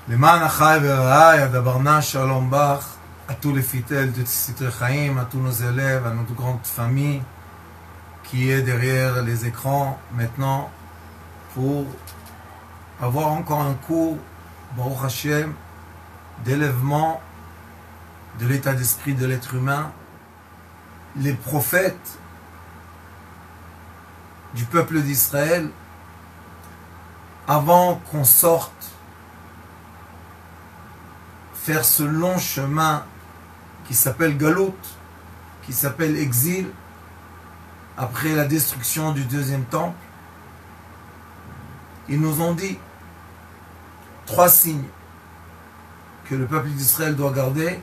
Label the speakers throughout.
Speaker 1: למען אחי ורעי, Adabarna Shalom Bach, à tous les fidèles de Sitre Chaim, à tous nos élèves, à notre grande famille qui est derrière les écrans maintenant pour avoir encore un cours, Baruch Hashem, d'élèvement de l'état d'esprit de l'être humain. Les prophètes du peuple d'Israël, avant qu'on sorte faire ce long chemin qui s'appelle Galout, qui s'appelle exil, après la destruction du deuxième temple, ils nous ont dit 3 signes que le peuple d'Israël doit garder,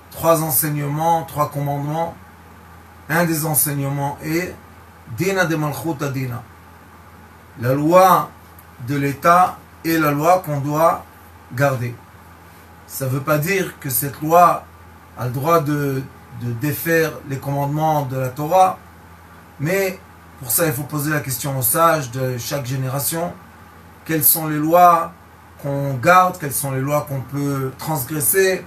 Speaker 1: 3 enseignements, 3 commandements. Un des enseignements est Dina de Malchut Adina, la loi de l'État et la loi qu'on doit garder. Ça ne veut pas dire que cette loi a le droit de défaire les commandements de la Torah, mais pour ça il faut poser la question aux sages de chaque génération. Quelles sont les lois qu'on garde, quelles sont les lois qu'on peut transgresser,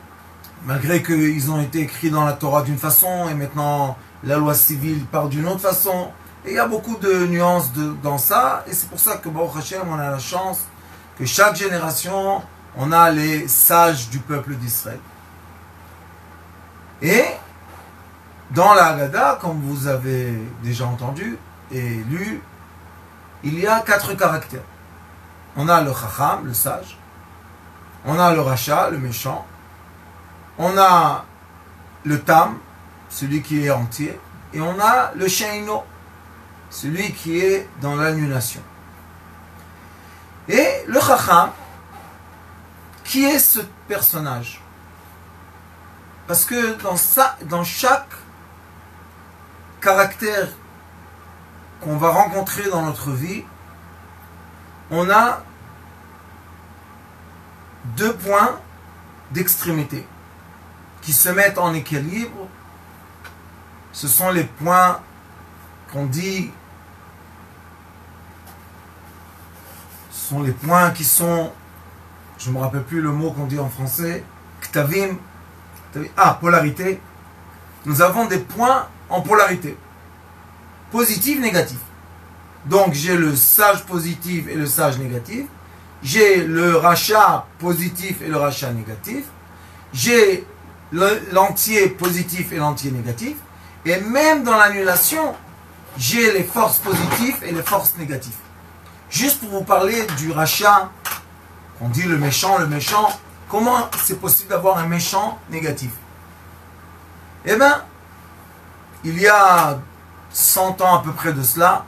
Speaker 1: malgré qu'ils ont été écrits dans la Torah d'une façon et maintenant la loi civile parle d'une autre façon. Et il y a beaucoup de nuances dans ça, et c'est pour ça que Baruch Hashem, on a la chance que chaque génération, on a les sages du peuple d'Israël. Et dans la Haggadah, comme vous avez déjà entendu et lu, il y a 4 caractères. On a le Chacham, le sage, on a le Racha, le méchant, on a le Tam, celui qui est entier, et on a le Sheino, celui qui est dans l'annulation. Et le Chacham, qui est ce personnage? Parce que dans chaque caractère qu'on va rencontrer dans notre vie, on a 2 points d'extrémité qui se mettent en équilibre. Ce sont les points qu'on dit, ce sont les points qui sont, je ne me rappelle plus le mot qu'on dit en français, Ktavim, polarité. Nous avons des points en polarité, positif, négatif. Donc j'ai le sage positif et le sage négatif, j'ai le rachat positif et le rachat négatif, j'ai l'entier positif et l'entier négatif, et même dans l'annulation, j'ai les forces positives et les forces négatives. Juste pour vous parler du rachat, on dit le méchant, comment c'est possible d'avoir un méchant négatif? Eh bien, il y a 100 ans à peu près de cela,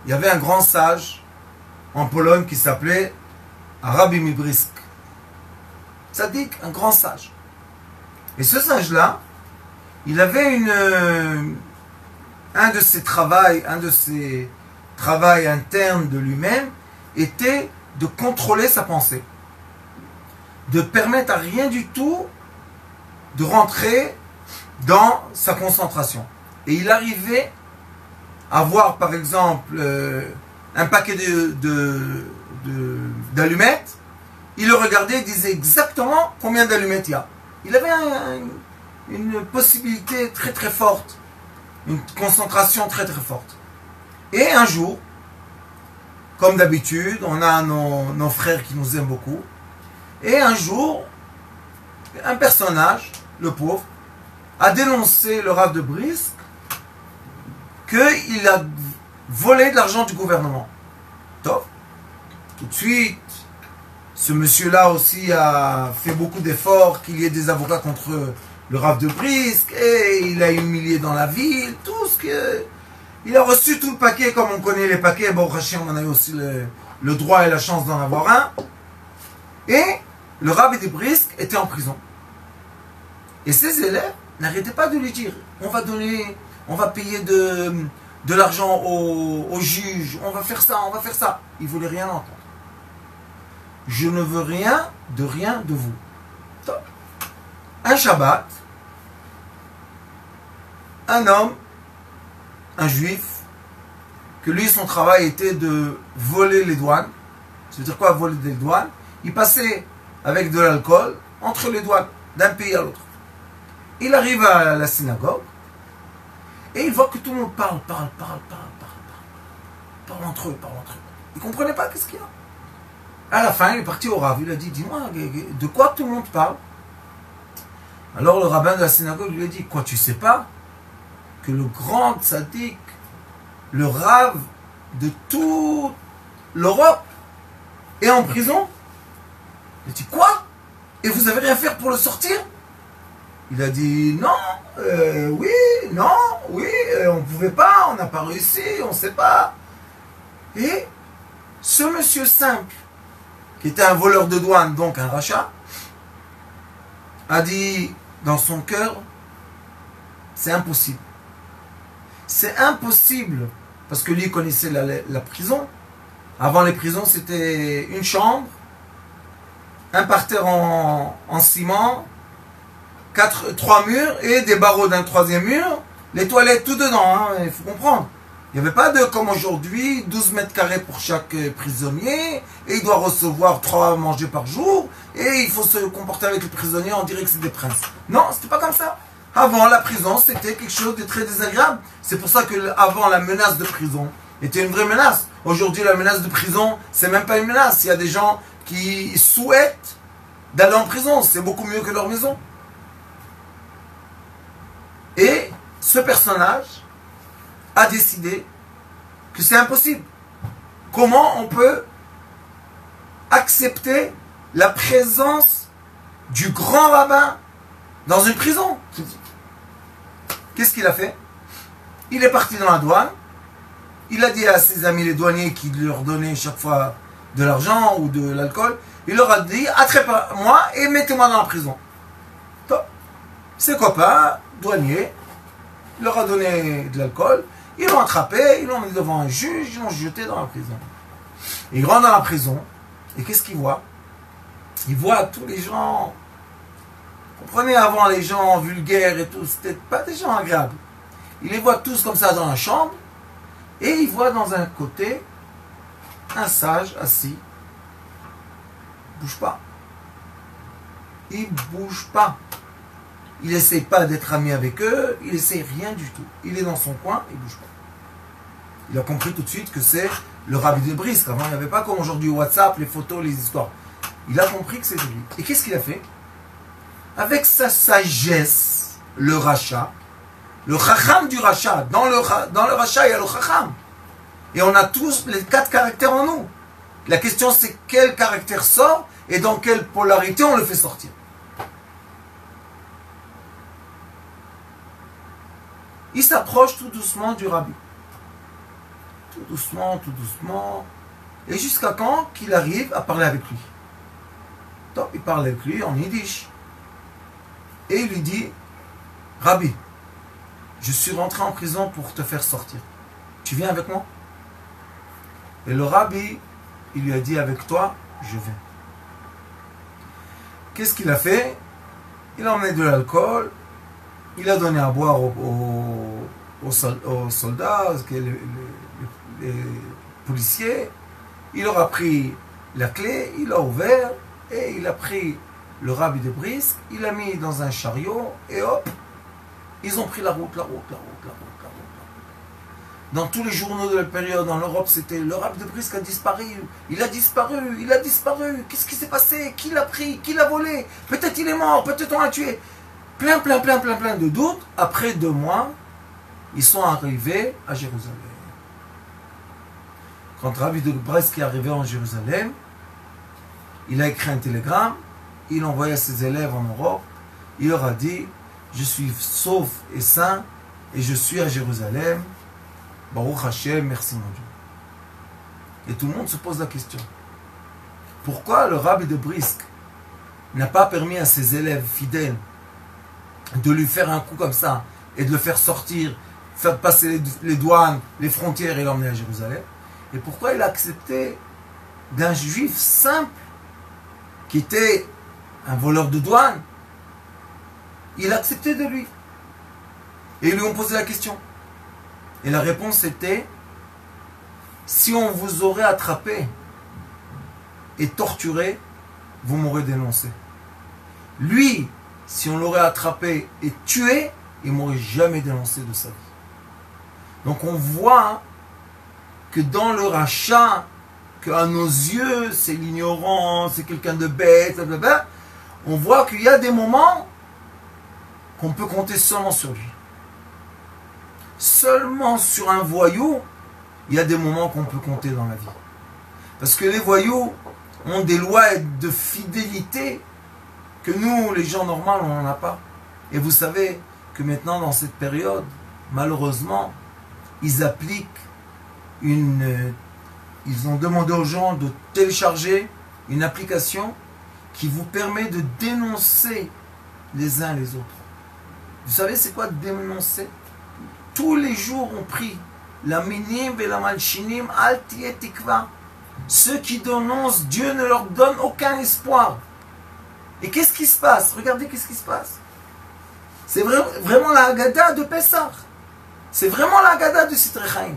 Speaker 1: il y avait un grand sage en Pologne qui s'appelait Rabbi Mibrisk. Tzaddik, un grand sage. Et ce sage-là, il avait un de ses travaux internes de lui-même était de contrôler sa pensée, de permettre à rien du tout de rentrer dans sa concentration. Et il arrivait à voir par exemple un paquet d'allumettes, il le regardait et disait exactement combien d'allumettes il y a. Il avait une possibilité très très forte, une concentration très très forte. Et un jour, comme d'habitude, on a nos frères qui nous aiment beaucoup, et un jour, un personnage, le pauvre, a dénoncé le Rav de Brisk qu'il a volé de l'argent du gouvernement. Top. Tout de suite, ce monsieur-là aussi a fait beaucoup d'efforts, qu'il y ait des avocats contre le Rav de Brisk, et il a humilié dans la ville, tout ce que... Il a reçu tout le paquet, comme on connaît les paquets. Bon, Rachid, on a eu aussi le droit et la chance d'en avoir un. Et le Rav de Brisk était en prison. Et ses élèves n'arrêtaient pas de lui dire, on va payer de l'argent au juge, on va faire ça, on va faire ça. Il ne voulait rien entendre. Je ne veux rien de vous. Top. Un Shabbat, un homme, un juif, que lui, son travail était de voler les douanes. C'est-à-dire quoi, voler des douanes? Il passait avec de l'alcool entre les douanes d'un pays à l'autre. Il arrive à la synagogue et il voit que tout le monde parle entre eux. Il ne comprenait pas qu'est-ce qu'il y a. À la fin, il est parti au Rav, il a dit, dis-moi, de quoi tout le monde parle? Alors le rabbin de la synagogue lui a dit, quoi, tu sais pas que le grand tzaddik, le Rav de toute l'Europe est en prison? Il a dit, quoi? Et vous avez rien fait pour le sortir? Il a dit, non, oui, on ne pouvait pas, on n'a pas réussi, on ne sait pas. Et ce monsieur simple, qui était un voleur de douane, donc un rachat, a dit dans son cœur, c'est impossible. C'est impossible, parce que lui connaissait la prison. Avant les prisons, c'était une chambre, un parterre en ciment, 3 murs et des barreaux d'un 3e mur, les toilettes tout dedans, hein, il faut comprendre. Il n'y avait pas de, comme aujourd'hui, 12 mètres carrés pour chaque prisonnier, et il doit recevoir 3 à manger par jour, et il faut se comporter avec les prisonniers, on dirait que c'est des princes. Non, c'était pas comme ça. Avant, la prison, c'était quelque chose de très désagréable. C'est pour ça que avant, la menace de prison était une vraie menace. Aujourd'hui, la menace de prison, c'est même pas une menace. Il y a des gens qui souhaitent d'aller en prison, c'est beaucoup mieux que leur maison. Et ce personnage a décidé que c'est impossible. Comment on peut accepter la présence du grand rabbin dans une prison? Qu'est-ce qu'il a fait? Il est parti dans la douane. Il a dit à ses amis les douaniers qui leur donnaient chaque fois de l'argent ou de l'alcool, il leur a dit, attrapez-moi et mettez-moi dans la prison. Top. Ses copains, douaniers, il leur a donné de l'alcool, ils l'ont attrapé, ils l'ont mis devant un juge, ils l'ont jeté dans la prison. Il rentre dans la prison, et qu'est-ce qu'il voit? Il voit tous les gens, comprenez, avant les gens vulgaires et tout, c'était pas des gens agréables. Il les voit tous comme ça dans la chambre, et il voit dans un côté un sage assis. Il bouge pas. Il bouge pas. Il n'essaie pas d'être ami avec eux, il n'essaie rien du tout. Il est dans son coin, il ne bouge pas. Il a compris tout de suite que c'est le rabbi de Brisk. Avant, il n'y avait pas comme aujourd'hui WhatsApp, les photos, les histoires. Il a compris que c'était lui. Et qu'est-ce qu'il a fait? Avec sa sagesse, le rachat, le chacham du rachat, dans le rachat, il y a le chacham. Et on a tous les 4 caractères en nous. La question, c'est quel caractère sort et dans quelle polarité on le fait sortir. Il s'approche tout doucement du rabbi. Tout doucement. Et jusqu'à quand qu'il arrive à parler avec lui. Donc, il parle avec lui en yiddish. Et il lui dit, Rabbi, je suis rentré en prison pour te faire sortir. Tu viens avec moi? Et le rabbi, il lui a dit, avec toi, je viens. Qu'est-ce qu'il a fait? Il a emmené de l'alcool. Il a donné à boire aux soldats, les policiers. Il leur a pris la clé, il l'a ouvert et il a pris le rabbi de Brisk, il l'a mis dans un chariot et hop, ils ont pris la route. Dans tous les journaux de la période en Europe, c'était le rabbi de Brisk a disparu, il a disparu, qu'est-ce qui s'est passé, qui l'a pris, qui l'a volé, peut-être il est mort, peut-être on l'a tué. Plein de doutes. Après 2 mois, ils sont arrivés à Jérusalem. Quand Rabbi de Brisk est arrivé en Jérusalem, il a écrit un télégramme, il a envoyé à ses élèves en Europe, il leur a dit, je suis sauf et saint, et je suis à Jérusalem, Baruch Hashem, merci mon Dieu. Et tout le monde se pose la question, pourquoi le Rabbi de Brisk n'a pas permis à ses élèves fidèles de lui faire un coup comme ça et de le faire sortir, faire passer les douanes, les frontières et l'emmener à Jérusalem? Et pourquoi il a accepté d'un juif simple qui était un voleur de douane? Il a accepté de lui. Et ils lui ont posé la question. Et la réponse était, si on vous aurait attrapé et torturé, vous m'aurez dénoncé. Lui, si on l'aurait attrapé et tué, il m'aurait jamais dénoncé de sa vie. Donc on voit que dans le rachat, qu'à nos yeux, c'est l'ignorant, c'est quelqu'un de bête, blablabla, on voit qu'il y a des moments qu'on peut compter seulement sur lui. Seulement sur un voyou, il y a des moments qu'on peut compter dans la vie. Parce que les voyous ont des lois de fidélité que nous, les gens normaux, on n'en a pas. Et vous savez que maintenant, dans cette période, malheureusement, ils appliquent ils ont demandé aux gens de télécharger une application qui vous permet de dénoncer les uns les autres. Vous savez c'est quoi dénoncer? Tous les jours on prie la minim et la malchinim al tiye tikva. Ceux qui dénoncent, Dieu ne leur donne aucun espoir. Et qu'est-ce qui se passe? Regardez qu'est-ce qui se passe. C'est vraiment la Haggadah de Pessah. C'est vraiment la Haggadah de Sitrei Chaim.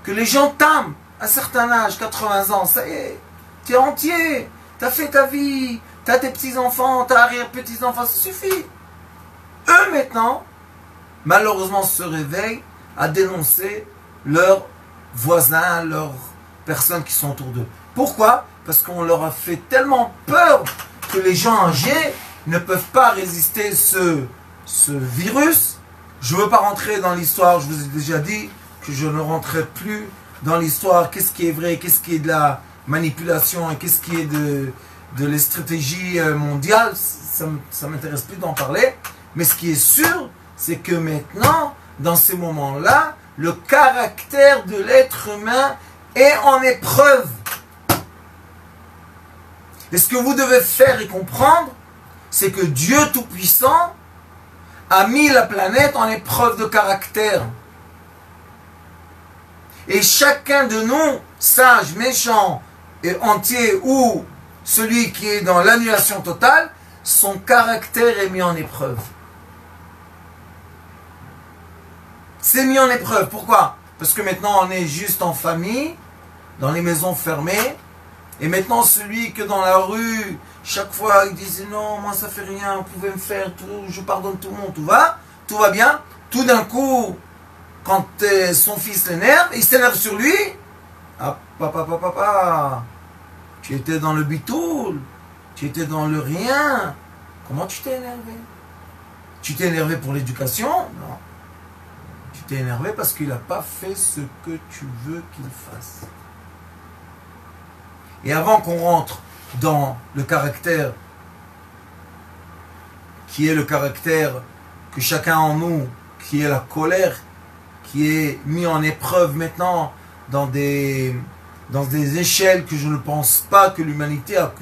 Speaker 1: Que les gens t'aiment à un certain âge, 80 ans, ça y est, tu es entier, tu as fait ta vie, tu as tes petits-enfants, tu as arrière-petits-enfants, ça suffit. Eux maintenant, malheureusement, se réveillent à dénoncer leurs voisins, leurs personnes qui sont autour d'eux. Pourquoi? Parce qu'on leur a fait tellement peur que les gens âgés ne peuvent pas résister ce virus. Je ne veux pas rentrer dans l'histoire, je vous ai déjà dit que je ne rentrerai plus dans l'histoire, qu'est-ce qui est vrai, qu'est-ce qui est de la manipulation et qu'est-ce qui est de les stratégies mondiales, ça ne m'intéresse plus d'en parler. Mais ce qui est sûr, c'est que maintenant, dans ces moments-là, le caractère de l'être humain est en épreuve. Et ce que vous devez faire et comprendre, c'est que Dieu Tout-Puissant a mis la planète en épreuve de caractère. Et chacun de nous, sage, méchant et entier, ou celui qui est dans l'annulation totale, son caractère est mis en épreuve. C'est mis en épreuve. Pourquoi? Parce que maintenant on est juste en famille, dans les maisons fermées, et maintenant celui que dans la rue, chaque fois il disait non, moi ça fait rien, vous pouvez me faire tout, je pardonne tout le monde, tout va bien. Tout d'un coup, quand son fils l'énerve, il s'énerve sur lui. Ah, papa, tu étais dans le bitoul, tu étais dans le rien. Comment tu t'es énervé? Tu t'es énervé pour l'éducation? Non. Tu t'es énervé parce qu'il n'a pas fait ce que tu veux qu'il fasse. Et avant qu'on rentre dans le caractère, qui est le caractère que chacun en nous, qui est la colère, qui est mis en épreuve maintenant dans des échelles que je ne pense pas que l'humanité a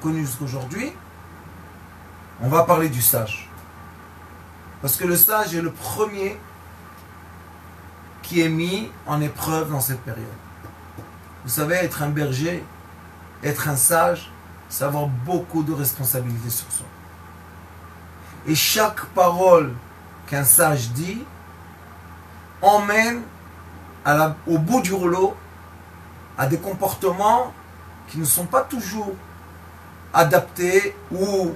Speaker 1: connues jusqu'aujourd'hui, on va parler du sage. Parce que le sage est le premier qui est mis en épreuve dans cette période. Vous savez, être un berger, être un sage, c'est avoir beaucoup de responsabilités sur soi. Et chaque parole qu'un sage dit emmène au bout du rouleau à des comportements qui ne sont pas toujours adaptés ou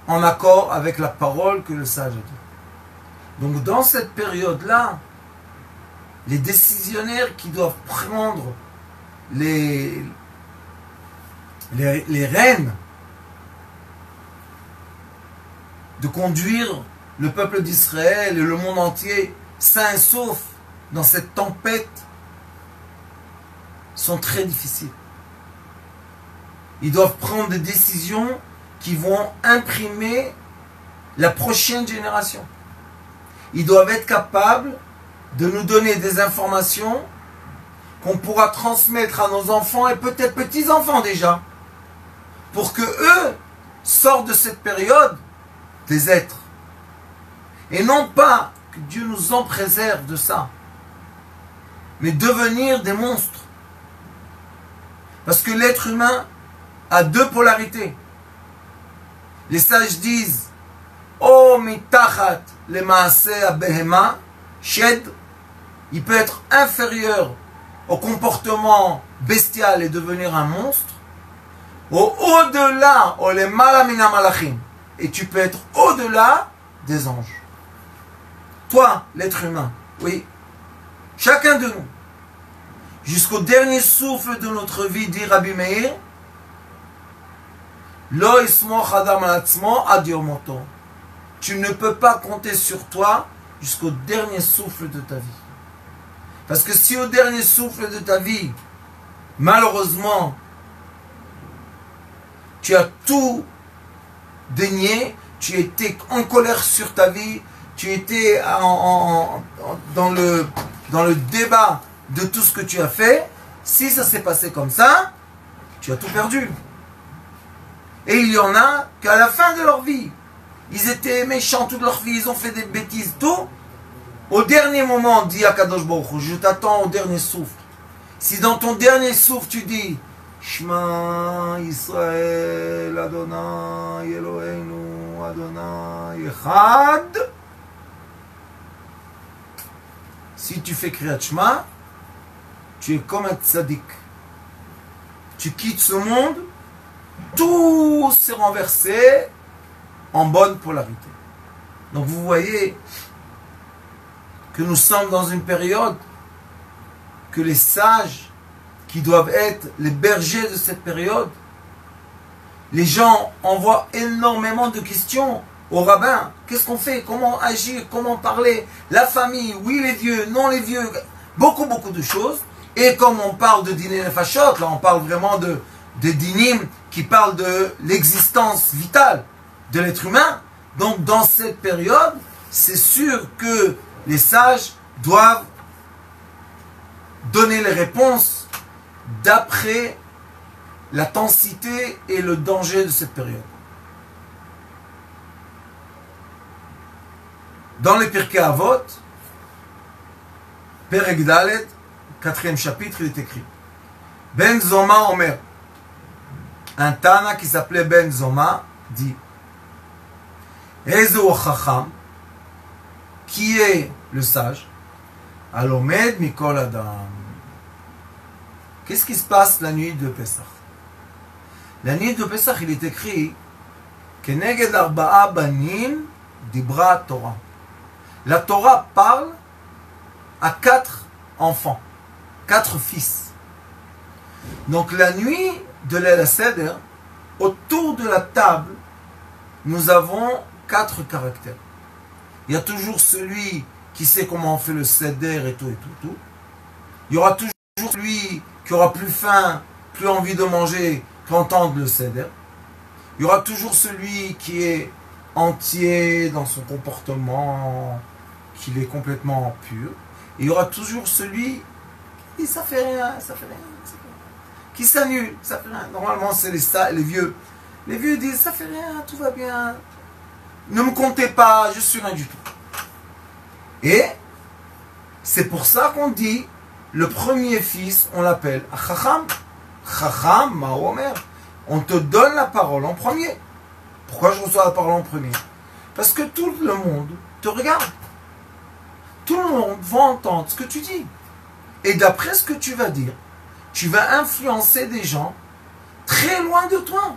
Speaker 1: en accord avec la parole que le sage a dit. Donc dans cette période-là, les décisionnaires qui doivent prendre les rênes de conduire le peuple d'Israël et le monde entier sain et sauf dans cette tempête sont très difficiles. Ils doivent prendre des décisions qui vont imprimer la prochaine génération. Ils doivent être capables de nous donner des informations qu'on pourra transmettre à nos enfants et peut-être petits-enfants déjà, pour que eux sortent de cette période des êtres. Et non pas que Dieu nous en préserve de ça, mais devenir des monstres. Parce que l'être humain a deux polarités. Les sages disent O mitachat le maaseh abehema shed, il peut être inférieur au comportement bestial et devenir un monstre, Au-delà, et tu peux être au-delà des anges. Toi, l'être humain, oui, chacun de nous, jusqu'au dernier souffle de notre vie, dit Rabbi Meir, Lo ismoch adam al atzmo ad yom moto. Tu ne peux pas compter sur toi jusqu'au dernier souffle de ta vie. Parce que si au dernier souffle de ta vie, malheureusement, tu as tout dénié, tu étais en colère sur ta vie, tu étais dans le débat de tout ce que tu as fait, si ça s'est passé comme ça, tu as tout perdu. Et il y en a qu'à la fin de leur vie, ils étaient méchants toute leur vie, ils ont fait des bêtises, tout. Au dernier moment, dit Akadosh Baruch Hu, je t'attends au dernier souffle. Si dans ton dernier souffle tu dis Shema Yisrael Adonai Eloheinu Adonai Echad, si tu fais Kriyat Shema, tu es comme un tzaddik. Tu quittes ce monde, tout s'est renversé en bonne polarité. Donc vous voyez que nous sommes dans une période que les sages, qui doivent être les bergers de cette période, les gens envoient énormément de questions au rabbin. Qu'est-ce qu'on fait? Comment agir? Comment parler? La famille, oui les vieux, non les vieux, beaucoup de choses. Et comme on parle de dîner nefashot, là on parle vraiment de dinim qui parlent de l'existence vitale de l'être humain. Donc dans cette période, c'est sûr que les sages doivent donner les réponses d'après l'intensité et le danger de cette période. Dans les Pirkei Avot, Perek Dalet, 4e chapitre, il est écrit Ben Zoma Omer, un Tana qui s'appelait Ben Zoma dit Ezo Chacham, qui est le sage, Alomed Mikol Adam. Qu'est-ce qui se passe la nuit de Pessah? La nuit de Pessah, il est écrit Keneged Arba'a Banim Dibra Torah. La Torah parle à 4 enfants, 4 fils. Donc la nuit de l'El Seder, autour de la table, nous avons 4 caractères. Il y a toujours celui qui sait comment on fait le Seder et tout. Il y aura toujours celui qui aura plus faim, plus envie de manger qu'entendre le Seder. Il y aura toujours celui qui est entier dans son comportement, qu'il est complètement pur. Et il y aura toujours celui qui dit ça fait rien, qui s'annule, ça fait rien. Normalement c'est les vieux. Les vieux disent ça fait rien, tout va bien. Ne me comptez pas, je suis rien du tout. Et c'est pour ça qu'on dit le premier fils, on l'appelle Chacham. Chacham, Mahomer. On te donne la parole en premier. Pourquoi je reçois la parole en premier? Parce que tout le monde te regarde. Tout le monde va entendre ce que tu dis. Et d'après ce que tu vas dire, tu vas influencer des gens très loin de toi.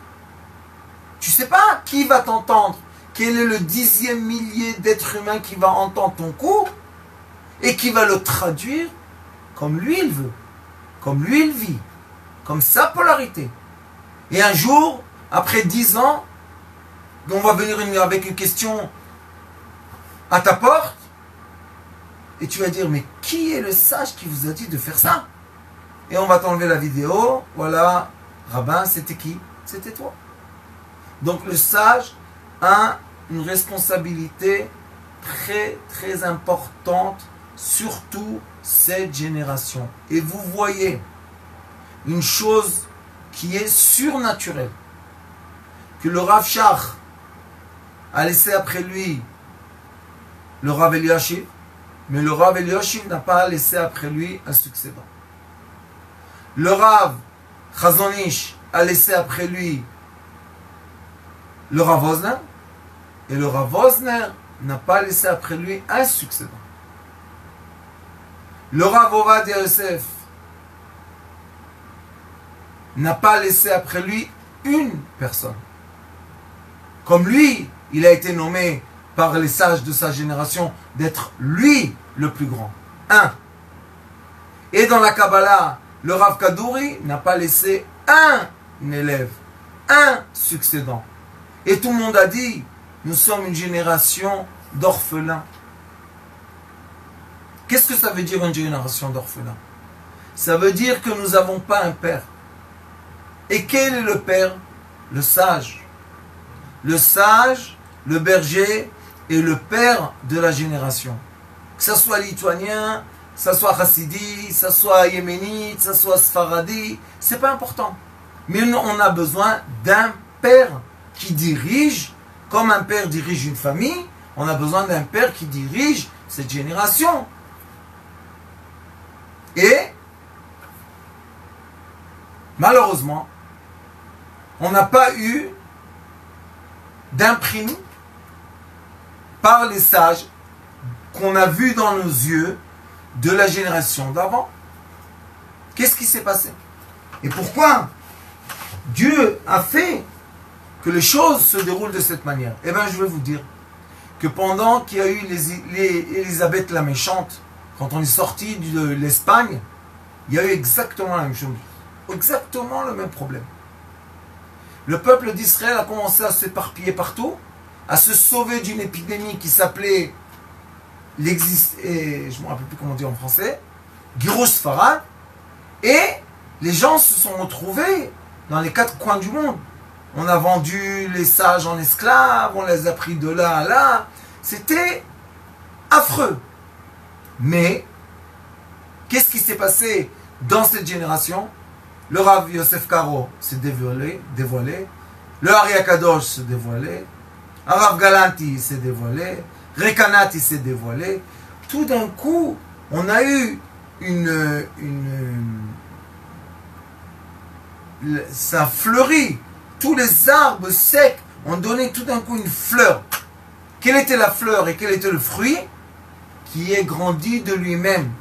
Speaker 1: Tu ne sais pas qui va t'entendre. Quel est le 10e millier d'êtres humains qui va entendre ton cours et qui va le traduire comme lui il veut, comme lui il vit, comme sa polarité. Et un jour, après 10 ans, on va venir avec une question à ta porte et tu vas dire mais qui est le sage qui vous a dit de faire ça? Et on va t'enlever la vidéo, voilà, rabbin, c'était qui? C'était toi. Donc le sage a une responsabilité très importante, surtout cette génération. Et vous voyez une chose qui est surnaturelle, que le Rav Shach a laissé après lui le Rav Eliashiv, mais le Rav Eliashiv n'a pas laissé après lui un succédant. Le Rav Chazon Ish a laissé après lui le Rav Wosner, et le Rav Wosner n'a pas laissé après lui un succédant. Le Rav Ovadia Yosef n'a pas laissé après lui une personne. Comme lui, il a été nommé par les sages de sa génération d'être lui le plus grand. Un. Et dans la Kabbalah, le Rav Kadouri n'a pas laissé un élève, un succédant. Et tout le monde a dit, nous sommes une génération d'orphelins. Qu'est-ce que ça veut dire une génération d'orphelins? Ça veut dire que nous n'avons pas un père. Et quel est le père? Le sage. Le sage, le berger est le père de la génération. Que ce soit lituanien, que ce soit chassidi, que ce soit yéménite, que ce soit sfaradi, c'est pas important. Mais on a besoin d'un père qui dirige, comme un père dirige une famille, on a besoin d'un père qui dirige cette génération. Et, malheureusement, on n'a pas eu d'imprime par les sages qu'on a vu dans nos yeux de la génération d'avant. Qu'est-ce qui s'est passé? Et pourquoi Dieu a fait que les choses se déroulent de cette manière? Eh bien, je vais vous dire que pendant qu'il y a eu Élisabeth la méchante, quand on est sorti de l'Espagne, il y a eu exactement la même chose. Exactement le même problème. Le peuple d'Israël a commencé à s'éparpiller partout, à se sauver d'une épidémie qui s'appelait je ne me rappelle plus comment dire en français, Girus Farad, et les gens se sont retrouvés dans les quatre coins du monde. On a vendu les sages en esclaves, on les a pris de là à là. C'était affreux. Mais, qu'est-ce qui s'est passé dans cette génération? Le Rav Yosef Karo s'est dévoilé, le Ari Akadosh s'est dévoilé, Rav Galanti s'est dévoilé, Rekanati s'est dévoilé. Tout d'un coup, on a eu ça fleurit. Tous les arbres secs ont donné tout d'un coup une fleur. Quelle était la fleur et quel était le fruit? Qui est grandi de lui-même.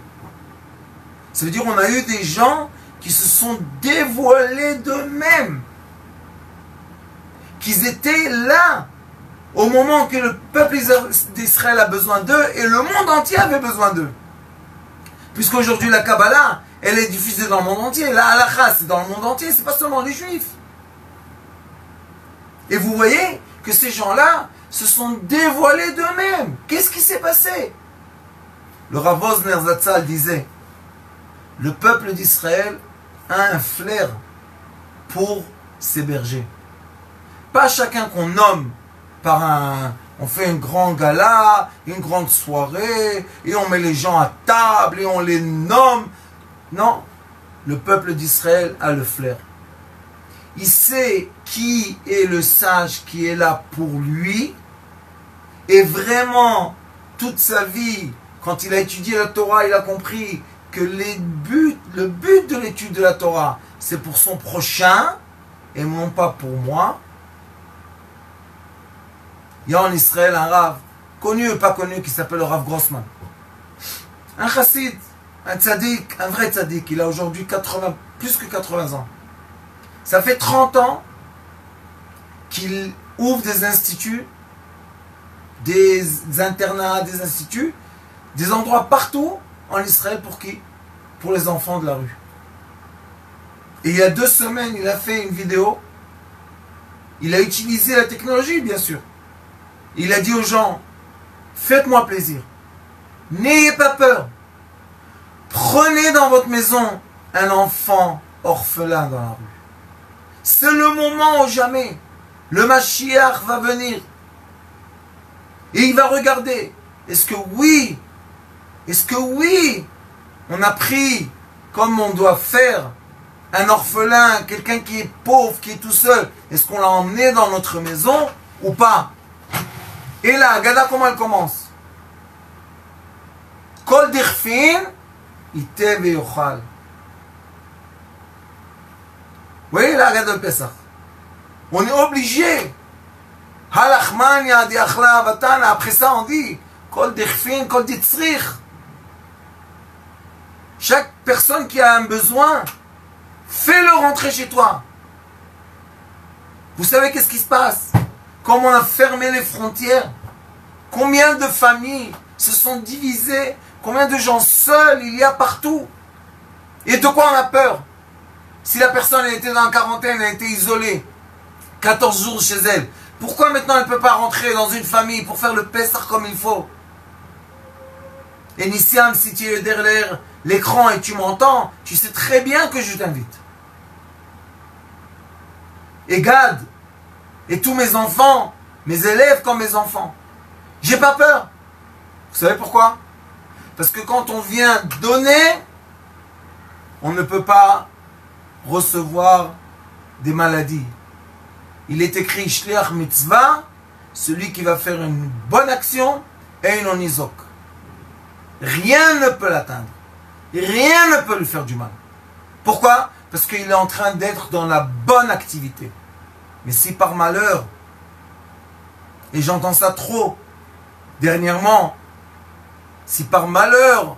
Speaker 1: Ça veut dire qu'on a eu des gens qui se sont dévoilés d'eux-mêmes. Qu'ils étaient là au moment que le peuple d'Israël a besoin d'eux et le monde entier avait besoin d'eux. Puisqu'aujourd'hui la Kabbalah, elle est diffusée dans le monde entier. La halakha, c'est dans le monde entier, c'est pas seulement les juifs. Et vous voyez que ces gens-là se sont dévoilés d'eux-mêmes. Qu'est-ce qui s'est passé? Le Rav Wosner Zatzal disait, le peuple d'Israël a un flair pour ses bergers. Pas chacun qu'on nomme par on fait un grand gala, une grande soirée, et on met les gens à table, et on les nomme. Non, le peuple d'Israël a le flair. Il sait qui est le sage qui est là pour lui, et vraiment, toute sa vie, quand il a étudié la Torah, il a compris que le but de l'étude de la Torah, c'est pour son prochain, et non pas pour moi. Il y a en Israël un Rav, connu ou pas connu, qui s'appelle le Rav Grossman. Un chassid, un tzaddik, un vrai tzaddik. Il a aujourd'hui plus que 80 ans. Ça fait 30 ans qu'il ouvre des instituts, des internats, des instituts, des endroits partout en Israël pour qui? Pour les enfants de la rue. Et il y a 2 semaines, il a fait une vidéo. Il a utilisé la technologie, bien sûr. Il a dit aux gens, faites-moi plaisir. N'ayez pas peur. Prenez dans votre maison un enfant orphelin dans la rue. C'est le moment ou jamais. Le Mashiach va venir. Et il va regarder. Est-ce que oui, on a pris comme on doit faire un orphelin, quelqu'un qui est pauvre, qui est tout seul. Est-ce qu'on l'a emmené dans notre maison ou pas? Et là, Agada, comment elle commence? Kol dirfin, ite veyochal. Vous voyez la Agada de Pesach? On est obligé. Halachman yad yachla avatana. Après ça, on dit Kol dirfin, kol ditzrich. Chaque personne qui a un besoin, fais-le rentrer chez toi. Vous savez qu'est-ce qui se passe? Comme on a fermé les frontières, combien de familles se sont divisées, combien de gens seuls il y a partout. Et de quoi on a peur? Si la personne elle était dans la quarantaine, elle était isolée, 14 jours chez elle, pourquoi maintenant elle ne peut pas rentrer dans une famille pour faire le Pessah comme il faut? Et Nissiam, si tu es derrière l'écran et tu m'entends, tu sais très bien que je t'invite. Et Gad, et tous mes enfants, mes élèves comme mes enfants. J'ai pas peur. Vous savez pourquoi? Parce que quand on vient donner, on ne peut pas recevoir des maladies. Il est écrit Shliach Mitzvah, celui qui va faire une bonne action et une onizok. Rien ne peut l'atteindre. Rien ne peut lui faire du mal. Pourquoi? Parce qu'il est en train d'être dans la bonne activité. Mais si par malheur, et j'entends ça trop dernièrement, si par malheur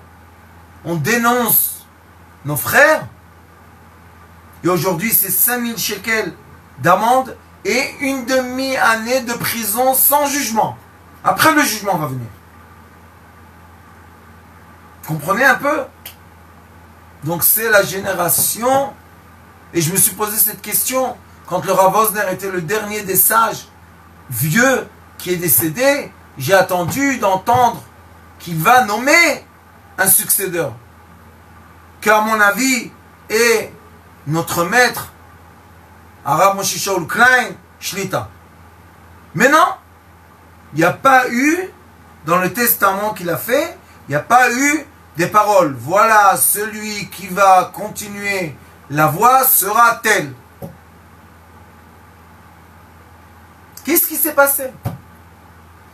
Speaker 1: on dénonce nos frères, et aujourd'hui c'est 5000 shekels d'amende et une demi-année de prison sans jugement. Après le jugement va venir. Comprenez un peu? Donc c'est la génération, et je me suis posé cette question quand le Rav Osner était le dernier des sages vieux qui est décédé. J'ai attendu d'entendre qu'il va nommer un successeur, qu'à mon avis est notre maître Arav Moshe Shaul Klein Shlita. Mais non, il n'y a pas eu dans le testament qu'il a fait, il n'y a pas eu des paroles. Voilà, celui qui va continuer la voie sera tel. Qu'est-ce qui s'est passé?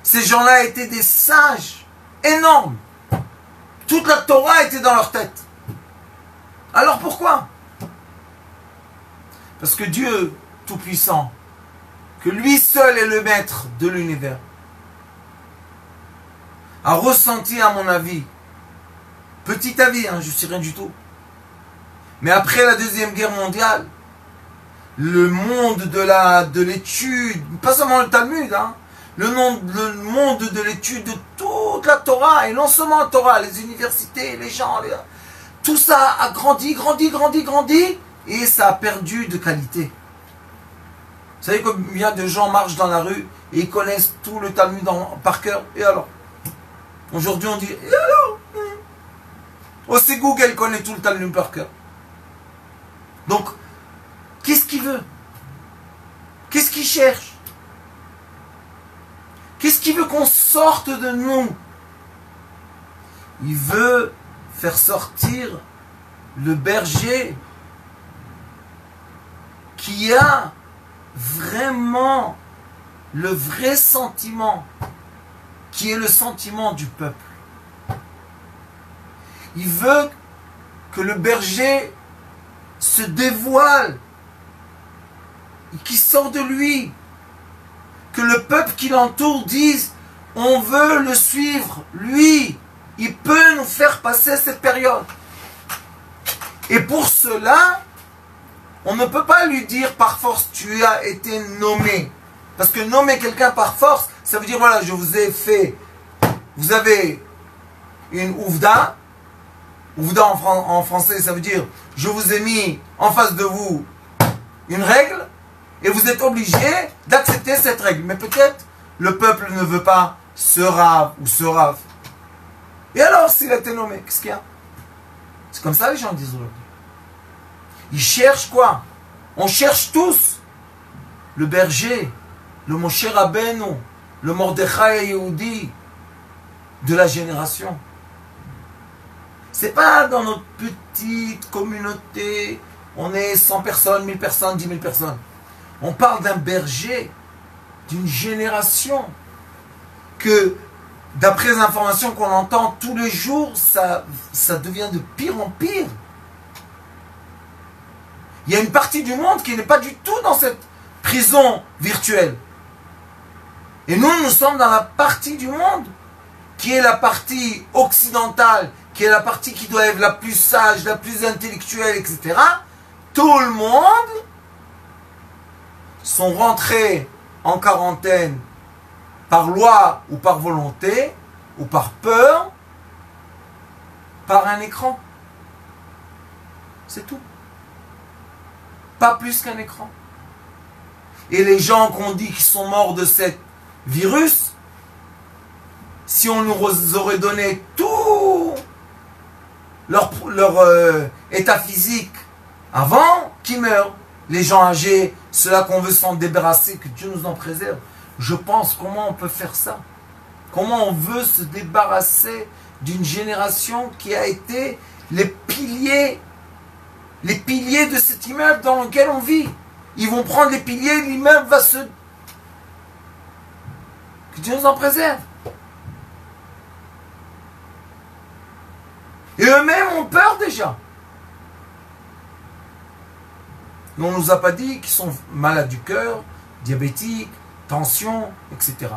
Speaker 1: Ces gens-là étaient des sages énormes. Toute la Torah était dans leur tête. Alors pourquoi? Parce que Dieu Tout-Puissant, que lui seul est le maître de l'univers, a ressenti, à mon avis, petit avis, je ne sais rien du tout, mais après la Deuxième Guerre mondiale, le monde de l'étude, pas seulement le Talmud, le monde de l'étude de toute la Torah, et non seulement la Torah, les universités, les gens, tout ça a grandi, et ça a perdu de qualité. Vous savez combien de gens marchent dans la rue et ils connaissent tout le Talmud par cœur? Et alors? Aujourd'hui on dit, et alors? Aussi Google connaît tout le Talmud par cœur. Donc, qu'est-ce qu'il veut? Qu'est-ce qu'il cherche? Qu'est-ce qu'il veut qu'on sorte de nous? Il veut faire sortir le berger qui a vraiment le vrai sentiment, qui est le sentiment du peuple. Il veut que le berger se dévoile, qui sort de lui, que le peuple qui l'entoure dise on veut le suivre, lui, il peut nous faire passer cette période. Et pour cela, on ne peut pas lui dire par force tu as été nommé. Parce que nommer quelqu'un par force, ça veut dire voilà, je vous ai fait, vous avez une ouvda. Ouvda en français, ça veut dire je vous ai mis en face de vous une règle et vous êtes obligé d'accepter cette règle. Mais peut-être le peuple ne veut pas ce rave ou ce rave. Et alors s'il a été nommé, qu'est-ce qu'il y a? C'est comme ça les gens disent aujourd'hui. Ils cherchent quoi? On cherche tous le berger, le Moshe Rabbeinu, le Mordechai Yehudi de la génération. C'est pas dans notre petite communauté, on est 100 personnes, 1000 personnes, 10 000 personnes. On parle d'un berger, d'une génération que, d'après les informations qu'on entend tous les jours, ça devient de pire en pire. Il y a une partie du monde qui n'est pas du tout dans cette prison virtuelle. Et nous sommes dans la partie du monde qui est la partie occidentale, qui est la partie qui doit être la plus sage, la plus intellectuelle, etc. Tout le monde sont rentrés en quarantaine par loi ou par volonté, ou par peur, par un écran. C'est tout. Pas plus qu'un écran. Et les gens qu'on dit qu'ils sont morts de ce virus, si on nous aurait donné tout leur état physique avant qu'ils meurent, les gens âgés, ceux-là qu'on veut s'en débarrasser, que Dieu nous en préserve, je pense comment on peut faire ça? Comment on veut se débarrasser d'une génération qui a été les piliers de cet immeuble dans lequel on vit. Ils vont prendre les piliers, l'immeuble va se... Que Dieu nous en préserve. Et eux-mêmes ont peur déjà. Mais on ne nous a pas dit qu'ils sont malades du cœur, diabétiques, tension, etc.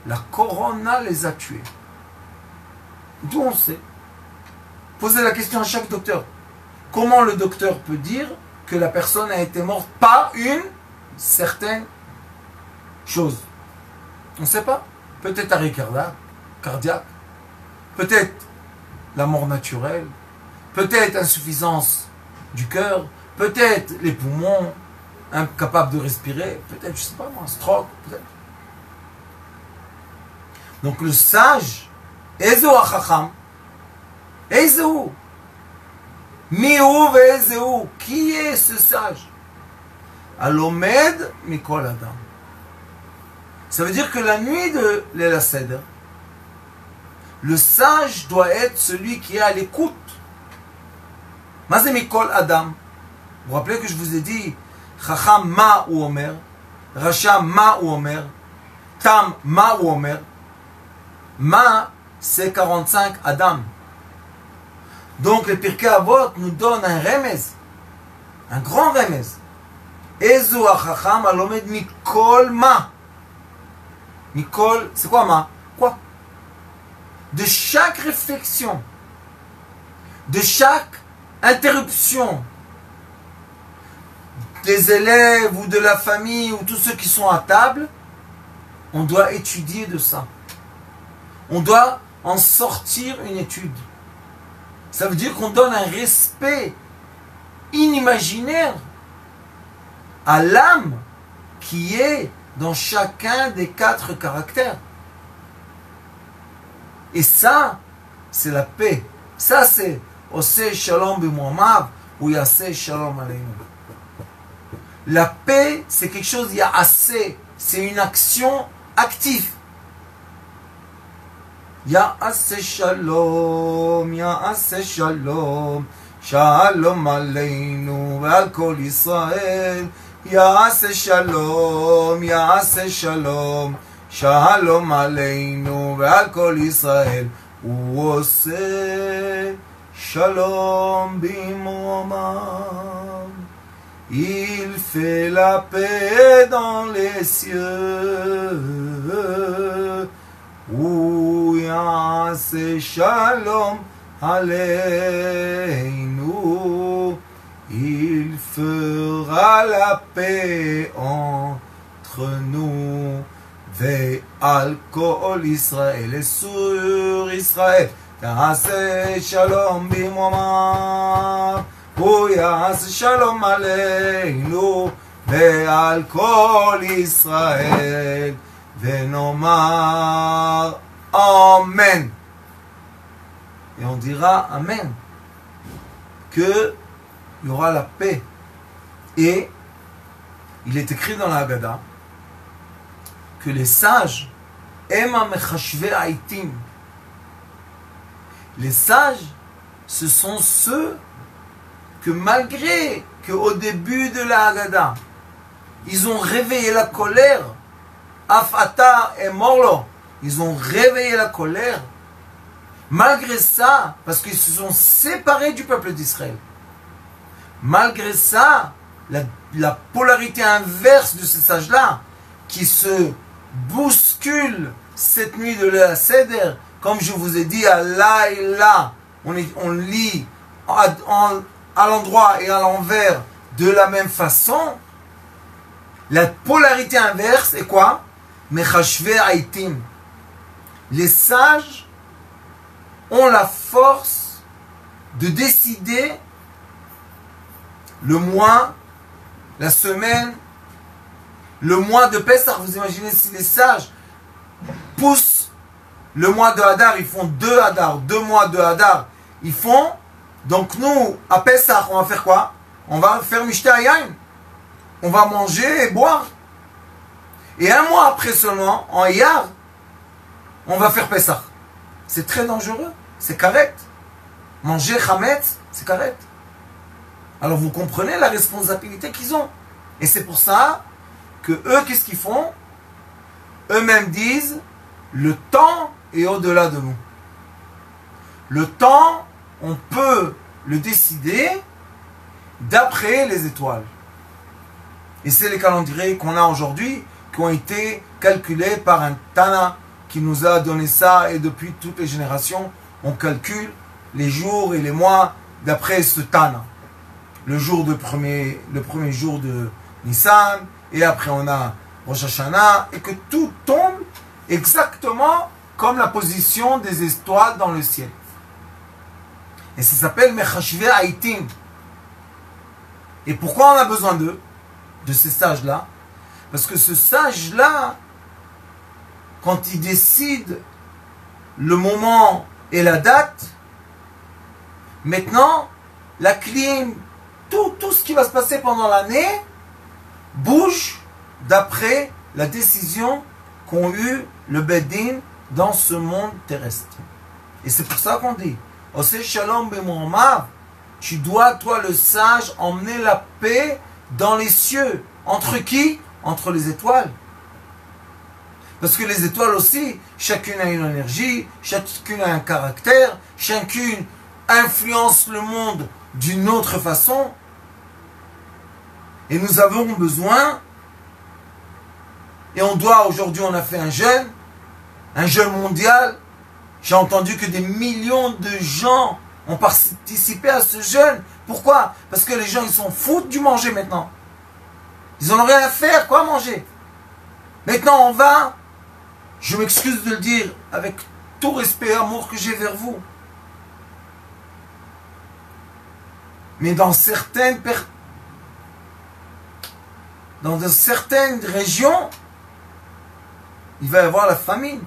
Speaker 1: La corona les a tués. D'où on sait? Posez la question à chaque docteur. Comment le docteur peut dire que la personne a été morte par une certaine chose? On ne sait pas. Peut-être arrêt cardiaque, peut-être la mort naturelle, peut-être insuffisance du cœur, peut-être les poumons incapables de respirer, peut-être, je ne sais pas moi, un stroke, peut-être. Donc le sage, Ezo Achacham, Ezo, Miou Vezeu, qui est ce sage? Alomed Mikol Adam. Ça veut dire que la nuit de Leila Seder, le sage doit être celui qui est à l'écoute. Mazé Mikol Adam. Vous vous rappelez que je vous ai dit, Chacham Ma ou Omer, Rasha Ma ou Omer, Tam Ma ou Omer. Ma, c'est 45 Adam. Donc le Pirkei Avot nous donne un remez, un grand remez. Ezo achacham alomed mikol ma. Mikol, c'est quoi ma? Quoi? De chaque réflexion, de chaque interruption des élèves ou de la famille ou tous ceux qui sont à table, on doit étudier de ça. On doit en sortir une étude. Ça veut dire qu'on donne un respect inimaginaire à l'âme qui est dans chacun des 4 caractères. Et ça, c'est la paix. Ça, c'est Oseh Shalom b'Muamav ou Yaseh Shalom Aleinu. La paix, c'est quelque chose, il y a assez. C'est une action active. Ya'aseh Shalom, Ya'aseh Shalom, Shalom Aleinu ve'al kol Yisrael. Ya'aseh Shalom, Ya'aseh Shalom, Shalom Aleinu ve'al kol Yisrael. U'oseh Shalom b'Muamav. Il fait la paix dans les cieux. Ou Ya'aseh Shalom Aleinu. Il fera la paix entre nous. Ve'al kol Israël et sur Israël. Ya'aseh Shalom b'Muamav. Ou Ya'aseh Shalom Aleinu. Ve'al kol Israël. Venomar Amen. Et on dira Amen. Que il y aura la paix. Et il est écrit dans la Haggadah que les sages aiment mechashvei haitim. Les sages, ce sont ceux que malgré qu'au début de la Haggadah, ils ont réveillé la colère. Afata et Morlo, ils ont réveillé la colère. Malgré ça, parce qu'ils se sont séparés du peuple d'Israël. Malgré ça, la polarité inverse de ces sages-là, qui se bousculent cette nuit de la Seder, comme je vous ai dit, à Laïla, on lit à l'endroit et à l'envers de la même façon. La polarité inverse est quoi? Mechashve Aitim. Les sages ont la force de décider le mois, la semaine, le mois de Pessah. Vous imaginez si les sages poussent le mois de Hadar, ils font 2 Hadar, 2 mois de Hadar, ils font. Donc nous, à Pessah, on va faire quoi? On va faire Mishta Yain. On va manger et boire. Et un mois après seulement, en Iyar, on va faire Pessah. C'est très dangereux. C'est karet. Manger Chametz, c'est karet. Alors vous comprenez la responsabilité qu'ils ont. Et c'est pour ça que eux, qu'est-ce qu'ils font? Eux-mêmes disent, le temps est au-delà de nous. Le temps, on peut le décider d'après les étoiles. Et c'est les calendriers qu'on a aujourd'hui, qui ont été calculés par un Tana qui nous a donné ça, et depuis toutes les générations, on calcule les jours et les mois d'après ce Tana. Le premier jour de Nissan, et après on a Rosh Hashanah, et que tout tombe exactement comme la position des étoiles dans le ciel. Et ça s'appelle Mechashve Aitim. Et pourquoi on a besoin d'eux, de ces sages-là? Parce que ce sage-là, quand il décide le moment et la date, maintenant, la clim, tout ce qui va se passer pendant l'année, bouge d'après la décision qu'ont eu le Beddin dans ce monde terrestre. Et c'est pour ça qu'on dit, Oseh Shalom B'Muhammad, tu dois, toi le sage, emmener la paix dans les cieux. Entre qui? Entre les étoiles. Parce que les étoiles aussi, chacune a une énergie, chacune a un caractère, chacune influence le monde d'une autre façon. Et nous avons besoin, et on doit, aujourd'hui on a fait un jeûne mondial. J'ai entendu que des millions de gens ont participé à ce jeûne. Pourquoi? Parce que les gens ils s'en foutent du manger maintenant. Ils n'en ont rien à faire, quoi manger? Maintenant on va, je m'excuse de le dire avec tout respect et amour que j'ai vers vous, mais dans certaines régions, il va y avoir la famine.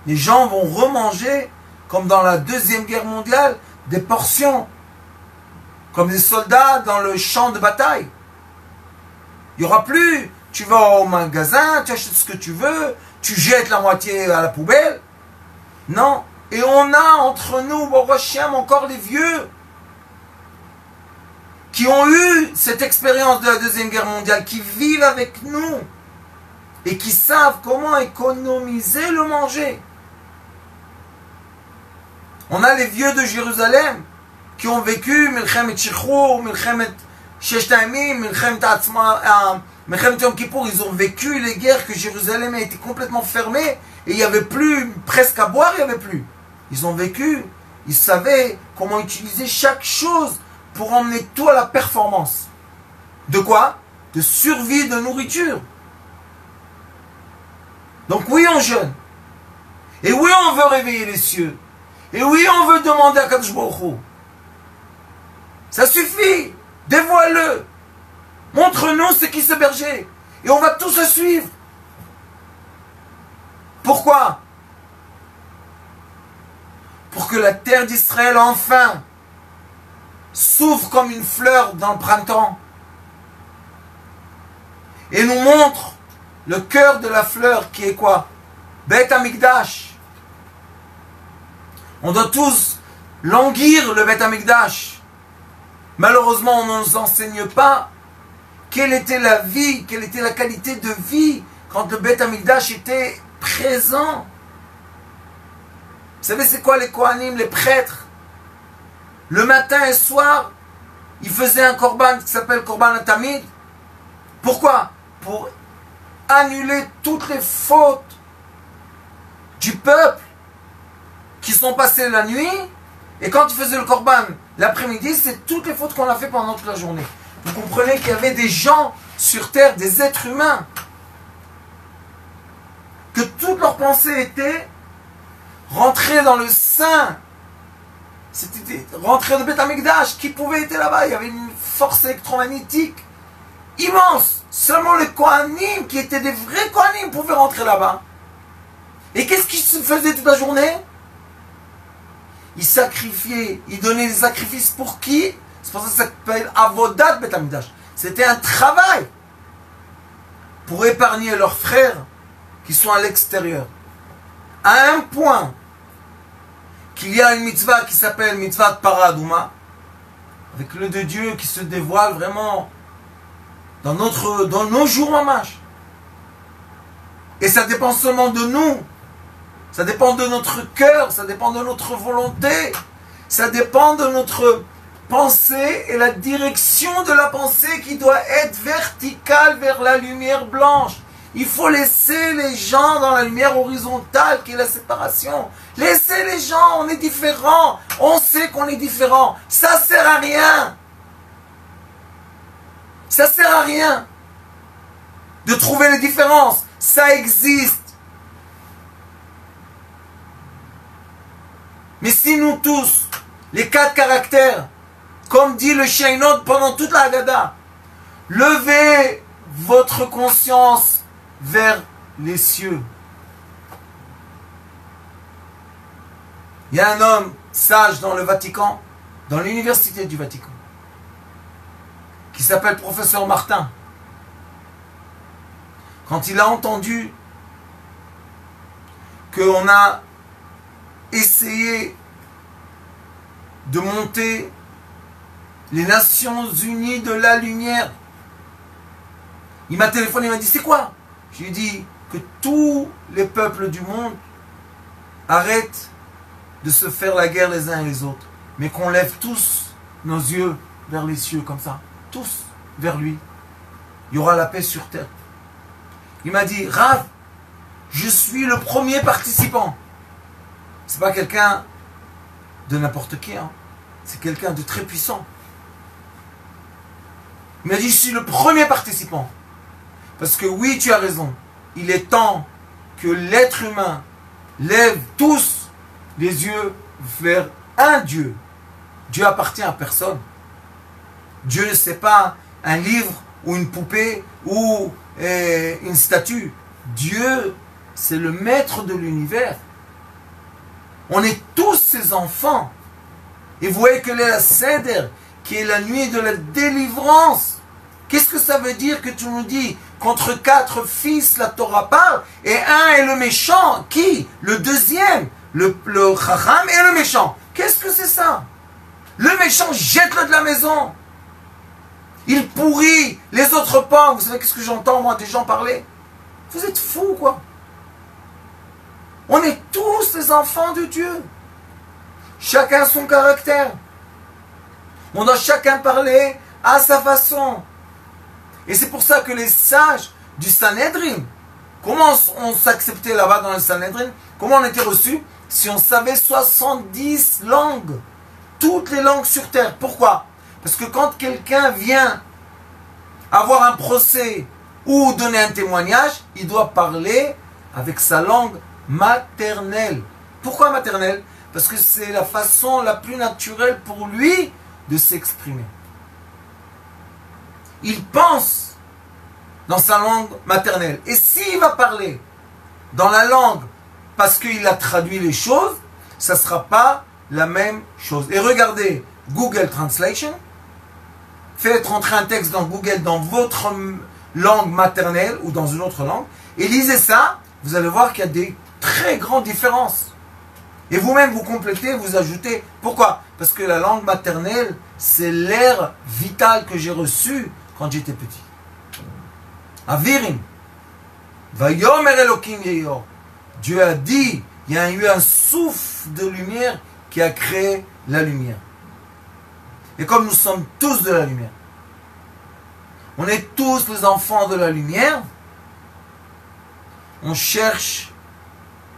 Speaker 1: Les gens vont remanger, comme dans la Deuxième Guerre mondiale, des portions, comme des soldats dans le champ de bataille. Il n'y aura plus, tu vas au magasin, tu achètes ce que tu veux, tu jettes la moitié à la poubelle. Non. Et on a entre nous, Baruch Hashem, encore les vieux, qui ont eu cette expérience de la Deuxième Guerre mondiale, qui vivent avec nous, et qui savent comment économiser le manger. On a les vieux de Jérusalem qui ont vécu Milchemet Shichrour, Milchemet Shesh Ta'amim, Milchemet Yom Kippour. Ils ont vécu les guerres que Jérusalem a été complètement fermée et il n'y avait plus, presque à boire, il n'y avait plus. Ils ont vécu, ils savaient comment utiliser chaque chose pour emmener tout à la performance. De quoi? De survie, de nourriture. Donc oui, on jeûne. Et oui, on veut réveiller les cieux. Et oui, on veut demander à Kadosh Baruch Hu. Ça suffit. Dévoile-le. Montre-nous ce qui se berger. Et on va tous se suivre. Pourquoi? Pour que la terre d'Israël enfin s'ouvre comme une fleur dans le printemps. Et nous montre le cœur de la fleur qui est quoi? Beth Amikdash. On doit tous languir le Beth Amikdash. Malheureusement, on ne nous enseigne pas quelle était la vie, quelle était la qualité de vie quand le Beth Amikdash était présent. Vous savez c'est quoi les Kohanim, les prêtres? Le matin et soir, ils faisaient un korban qui s'appelle Korban Atamid. Pourquoi? Pour annuler toutes les fautes du peuple qui sont passées la nuit, et quand ils faisaient le korban l'après-midi, c'est toutes les fautes qu'on a fait pendant toute la journée. vous comprenez qu'il y avait des gens sur terre, des êtres humains, que toutes leurs pensées étaient rentrées dans le sein. C'était rentré de Beth Amikdash. Qui pouvait être là-bas? Il y avait une force électromagnétique immense. Seulement les Kohanim, qui étaient des vrais Kohanim, pouvaient rentrer là-bas. Et qu'est-ce qu'ils se faisaient toute la journée? Ils sacrifiaient, ils donnaient des sacrifices pour qui? C'est pour ça que ça s'appelle Avodat Beth Amikdash. C'était un travail pour épargner leurs frères qui sont à l'extérieur. À un point qu'il y a une mitzvah qui s'appelle mitzvah Paradouma, avec le de Dieu qui se dévoile vraiment dans nos jours mamash. Et ça dépend seulement de nous. Ça dépend de notre cœur, ça dépend de notre volonté, ça dépend de notre pensée et la direction de la pensée qui doit être verticale vers la lumière blanche. Il faut laisser les gens dans la lumière horizontale qui est la séparation. Laissez les gens, on est différents, on sait qu'on est différents. Ça sert à rien. Ça sert à rien de trouver les différences. Ça existe. Mais si nous tous, les 4 caractères, comme dit le Shainot pendant toute la Haggadah, levez votre conscience vers les cieux. Il y a un homme sage dans le Vatican, dans l'université du Vatican, qui s'appelle professeur Martin. Quand il a entendu qu'on a essayé de monter les Nations Unies de la Lumière, il m'a téléphoné, il m'a dit c'est quoi? Je lui ai dit que tous les peuples du monde arrêtent de se faire la guerre les uns et les autres, mais qu'on lève tous nos yeux vers les cieux comme ça, tous vers lui. Il y aura la paix sur terre. Il m'a dit, Rav, je suis le premier participant. C'est pas quelqu'un de n'importe qui, hein. C'est quelqu'un de très puissant. Il m'a dit, je suis le premier participant. Parce que oui, tu as raison. Il est temps que l'être humain lève tous les yeux vers un Dieu. Dieu appartient à personne. Dieu, ce n'est pas un livre ou une poupée ou une statue. Dieu, c'est le maître de l'univers. On est tous ses enfants. Et vous voyez que la Seder, qui est la nuit de la délivrance, qu'est-ce que ça veut dire que tu nous dis? Contre 4 fils, la Torah parle, et un est le méchant. Qui? Le deuxième, le Chacham et le méchant. Qu'est-ce que c'est ça? Le méchant, jette-le de la maison. Il pourrit les autres pans. Vous savez qu'est-ce que j'entends, moi, des gens parler? Vous êtes fous, quoi. On est tous les enfants de Dieu. Chacun son caractère. On doit chacun parler à sa façon. Et c'est pour ça que les sages du Sanhedrin, comment on s'acceptait là-bas dans le Sanhedrin? Comment on était reçus? Si on savait 70 langues. Toutes les langues sur terre. Pourquoi? Parce que quand quelqu'un vient avoir un procès ou donner un témoignage, il doit parler avec sa langue maternelle. Pourquoi maternelle? Parce que c'est la façon la plus naturelle pour lui de s'exprimer. Il pense dans sa langue maternelle. Et s'il va parler dans la langue parce qu'il a traduit les choses, ça ne sera pas la même chose. Et regardez Google Translation. Faites rentrer un texte dans Google dans votre langue maternelle ou dans une autre langue. Et lisez ça, vous allez voir qu'il y a des très grandes différences. Et vous-même, vous complétez, vous ajoutez. Pourquoi? Parce que la langue maternelle, c'est l'air vital que j'ai reçu quand j'étais petit. Avirim. Vayomer Elokim Yeyor. Dieu a dit, il y a eu un souffle de lumière qui a créé la lumière. Et comme nous sommes tous de la lumière, on est tous les enfants de la lumière, on cherche,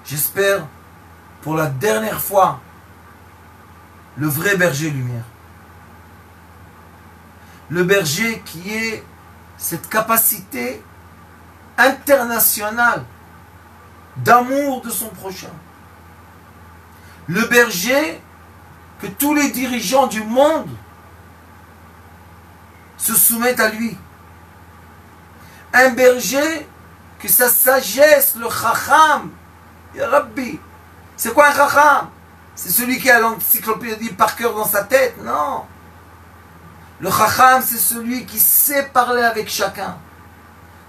Speaker 1: j'espère, pour la dernière fois, le vrai berger lumière. Le berger qui est cette capacité internationale d'amour de son prochain. Le berger que tous les dirigeants du monde se soumettent à lui. Un berger que sa sagesse, le chacham, ya Rabbi. C'est quoi un chacham? C'est celui qui a l'encyclopédie par cœur dans sa tête? Non. Le chacham, c'est celui qui sait parler avec chacun.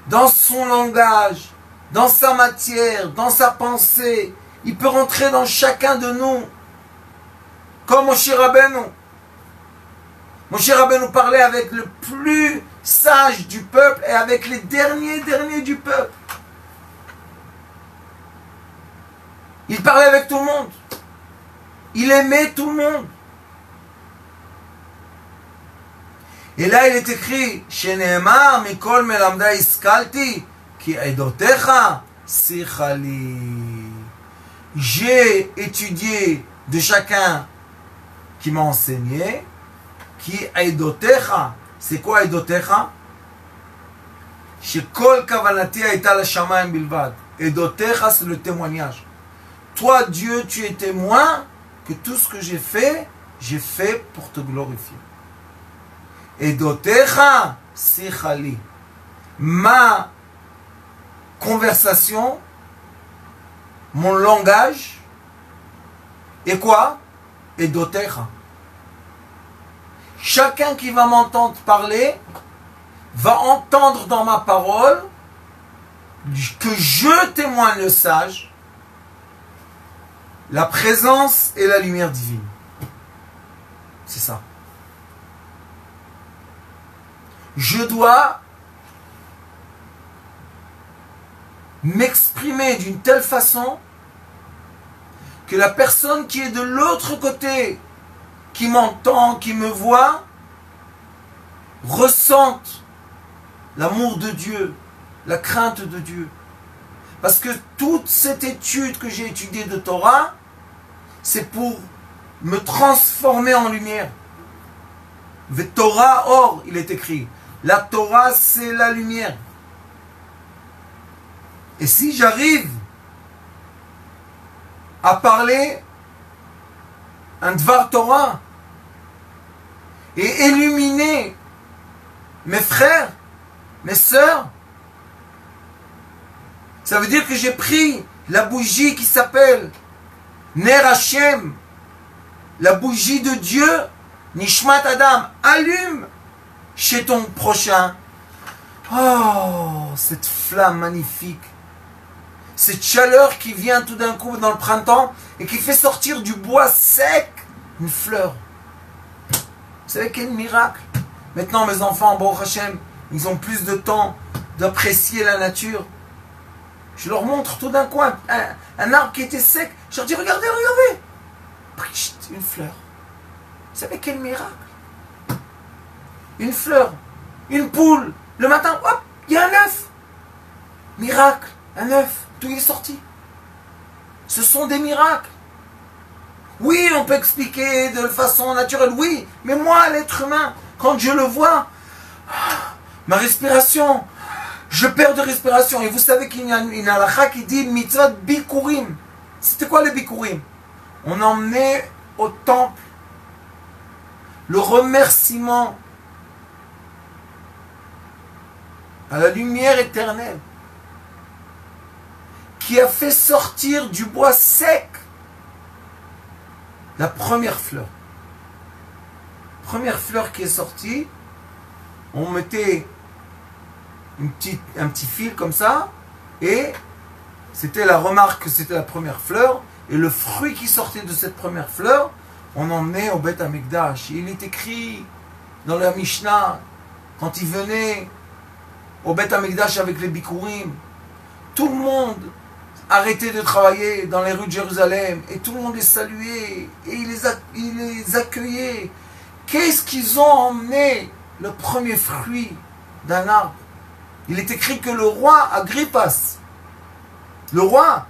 Speaker 1: Dans son langage, dans sa matière, dans sa pensée. Il peut rentrer dans chacun de nous. Comme Moshe Rabbeinu. Moshe Rabbeinu parlait avec le plus sage du peuple et avec les derniers du peuple. Il parlait avec tout le monde. Il aimait tout le monde. Et là il est écrit Sheneemar mikol melamda iskalti ki edotecha sichali. J'ai étudié de chacun qui m'a enseigné qui edotecha. C'est quoi edotecha? Shekol kavanati aita la shamayim bilvad. Edotecha, c'est le témoignage. Toi Dieu, tu es témoin que tout ce que j'ai fait pour te glorifier. Edotecha sichali. Ma conversation, mon langage, et quoi? Edotecha. Chacun qui va m'entendre parler va entendre dans ma parole que je témoigne le sage, la présence et la lumière divine. C'est ça. Je dois m'exprimer d'une telle façon que la personne qui est de l'autre côté, qui m'entend, qui me voit, ressente l'amour de Dieu, la crainte de Dieu. Parce que toute cette étude que j'ai étudiée de Torah, c'est pour me transformer en lumière. Le Torah, or, il est écrit. La Torah, c'est la lumière. Et si j'arrive à parler un Dvar Torah et illuminer mes frères, mes sœurs, ça veut dire que j'ai pris la bougie qui s'appelle Ner Hashem, la bougie de Dieu, Nishmat Adam, allume chez ton prochain. Oh, cette flamme magnifique, cette chaleur qui vient tout d'un coup dans le printemps et qui fait sortir du bois sec une fleur. Vous savez quel miracle? Maintenant mes enfants, Baruch Hashem, ils ont plus de temps d'apprécier la nature. Je leur montre tout d'un coup un arbre qui était sec. Je leur dis, regardez, regardez. Une fleur. Vous savez quel miracle? Une fleur, une poule. Le matin, hop, il y a un œuf. Miracle, un œuf. D'où il est sorti? Ce sont des miracles. Oui, on peut expliquer de façon naturelle, oui. Mais moi, l'être humain, quand je le vois, ma respiration, je perds de respiration. Et vous savez qu'il y a une halakha qui dit mitzvah bikurim. C'était quoi les bikurim? On emmenait au temple le remerciement à la lumière éternelle qui a fait sortir du bois sec la première fleur. Première fleur qui est sortie, on mettait un petit fil comme ça, et c'était la remarque que c'était la première fleur, et le fruit qui sortait de cette première fleur, on emmenait au Beth Amikdash. Il est écrit dans la Mishnah, quand il venait au Beth Amikdash avec les Bikurim, tout le monde arrêtait de travailler dans les rues de Jérusalem, et tout le monde les saluait, et il les accueillait. Qu'est-ce qu'ils ont emmené? Le premier fruit d'un arbre. Il est écrit que le roi Agrippas, le roi,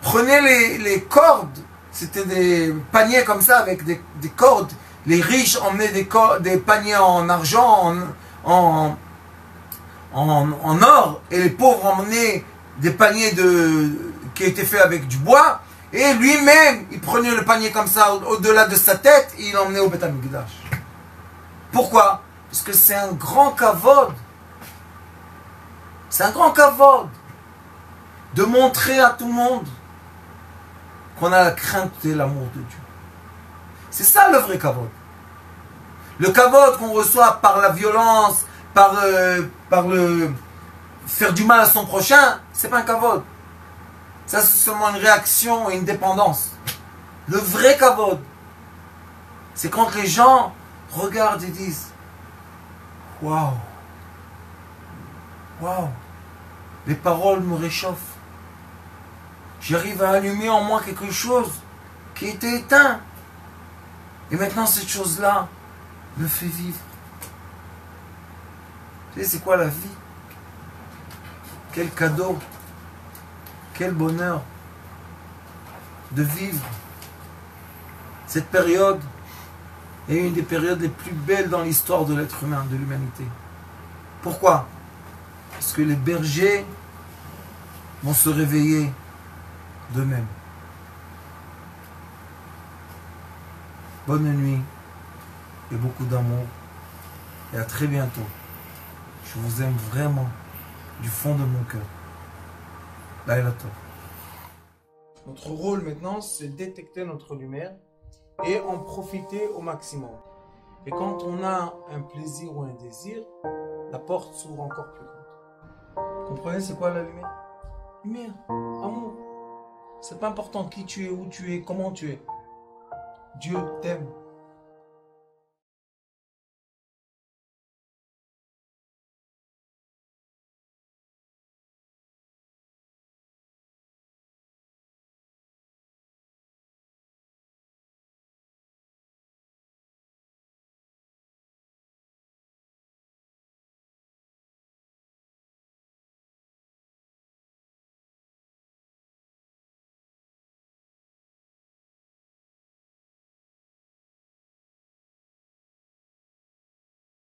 Speaker 1: prenait les cordes, c'était des paniers comme ça avec des cordes Les riches emmenaient des paniers en argent, en or, et les pauvres emmenaient des paniers qui étaient faits avec du bois, et lui-même, il prenait le panier comme ça, au-delà de sa tête, et il l'emmenait au Beth Amikdash. Pourquoi? Parce que c'est un grand kavod. C'est un grand kavod de montrer à tout le monde qu'on a la crainte et l'amour de Dieu. C'est ça le vrai kavod. Le kavod qu'on reçoit par la violence, par le faire du mal à son prochain, c'est pas un kavod. Ça, c'est seulement une réaction et une dépendance. Le vrai kavod, c'est quand les gens regardent et disent waouh, waouh, les paroles me réchauffent. J'arrive à allumer en moi quelque chose qui était éteint. Et maintenant, cette chose-là me fait vivre. Tu sais, c'est quoi la vie? Quel cadeau, quel bonheur de vivre. Cette période est une des périodes les plus belles dans l'histoire de l'être humain, de l'humanité. Pourquoi? Parce que les bergers vont se réveiller d'eux-mêmes. Bonne nuit et beaucoup d'amour. Et à très bientôt. Je vous aime vraiment du fond de mon cœur. Laïla Tov. Notre rôle maintenant, c'est détecter notre lumière et en profiter au maximum. Et quand on a un plaisir ou un désir, la porte s'ouvre encore plus grande. Vous comprenez, c'est quoi la lumière? Lumière, amour. C'est pas important qui tu es, où tu es, comment tu es. Dieu t'aime.